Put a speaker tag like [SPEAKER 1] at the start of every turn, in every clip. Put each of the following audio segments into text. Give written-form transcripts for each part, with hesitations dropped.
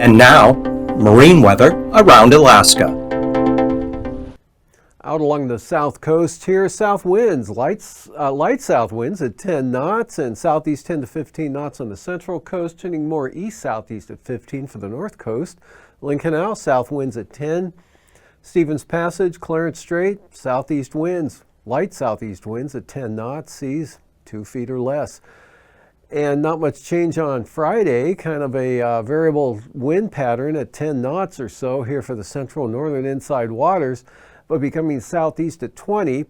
[SPEAKER 1] And now, marine weather around Alaska.
[SPEAKER 2] Out along the south coast here, south winds, light south winds at 10 knots and southeast 10 to 15 knots on the central coast, turning more east-southeast at 15 for the north coast. Lincoln Isle, south winds at 10. Stevens Passage, Clarence Strait, southeast winds, light southeast winds at 10 knots, seas 2 feet or less. And not much change on Friday, kind of a variable wind pattern at 10 knots or so here for the central and northern inside waters, but becoming southeast at 20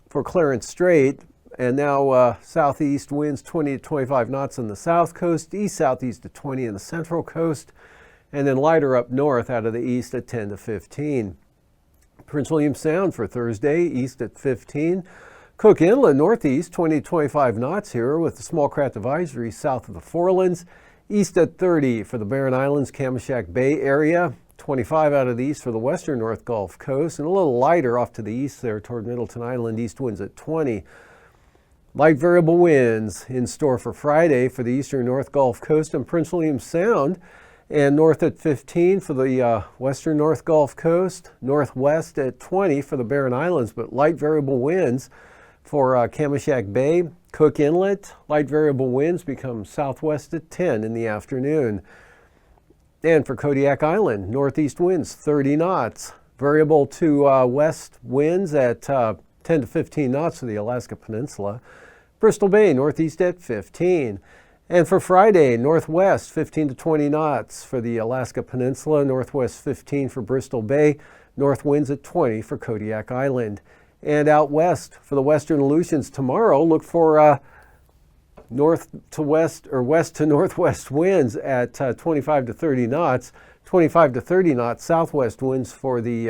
[SPEAKER 2] for Clarence Strait, and now southeast winds 20 to 25 knots on the south coast, east-southeast at 20 in the central coast, and then lighter up north out of the east at 10 to 15. Prince William Sound for Thursday, east at 15. Cook Inlet, northeast, 20 to 25 knots here with the small craft advisory south of the Forelands. East at 30 for the Barren Islands, Camashack Bay area. 25 out of the east for the western North Gulf Coast. And a little lighter off to the east there toward Middleton Island, east winds at 20. Light variable winds in store for Friday for the eastern North Gulf Coast and Prince William Sound. And north at 15 for the western North Gulf Coast. Northwest at 20 for the Barren Islands, but light variable winds for Camashack Bay, Cook Inlet. Light variable winds become southwest at 10 in the afternoon. And for Kodiak Island, northeast winds 30 knots. Variable to west winds at 10 to 15 knots for the Alaska Peninsula. Bristol Bay, northeast at 15. And for Friday, northwest 15 to 20 knots for the Alaska Peninsula. Northwest 15 for Bristol Bay. North winds at 20 for Kodiak Island. And out west for the western Aleutians tomorrow, look for north to west or west to northwest winds at 25 to 30 knots. 25 to 30 knots southwest winds for the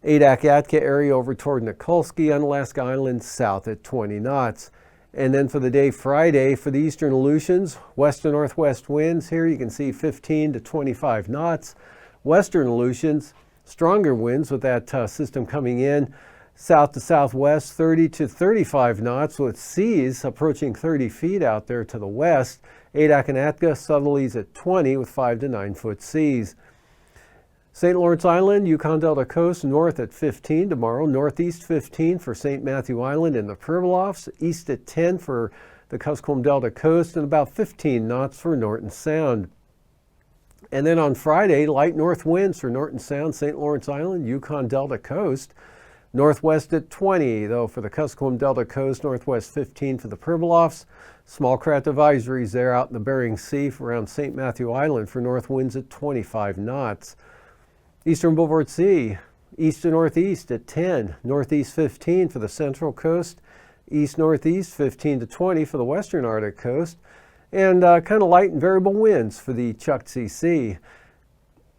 [SPEAKER 2] Adak-Atka area over toward Nikolsky on Alaska Island, south at 20 knots. And then for the day Friday, for the eastern Aleutians, west to northwest winds here, you can see 15 to 25 knots. Western Aleutians, stronger winds with that system coming in. South to southwest, 30 to 35 knots with seas approaching 30 feet out there to the west. Adak and Atka, southerlies at 20 with 5 to 9 foot seas. St. Lawrence Island, Yukon Delta coast, north at 15 tomorrow. Northeast 15 for St. Matthew Island and the Pribilofs. East at 10 for the Kuskokwim Delta coast and about 15 knots for Norton Sound. And then on Friday, light north winds for Norton Sound, St. Lawrence Island, Yukon Delta coast. Northwest at 20, though, for the Kuskokwim Delta coast. Northwest 15 for the Pribilofs. Small craft advisories there out in the Bering Sea around St. Matthew Island for north winds at 25 knots. Eastern Beaufort Sea, east to northeast at 10. Northeast 15 for the central coast. East-northeast 15 to 20 for the western Arctic coast. And kind of light and variable winds for the Chukchi Sea.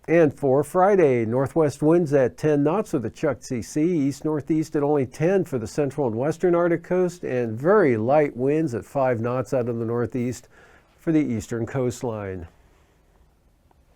[SPEAKER 2] And for Friday, northwest winds at 10 knots for the Chukchi Sea, east-northeast at only 10 for the central and western Arctic coast, and very light winds at 5 knots out of the northeast for the eastern coastline.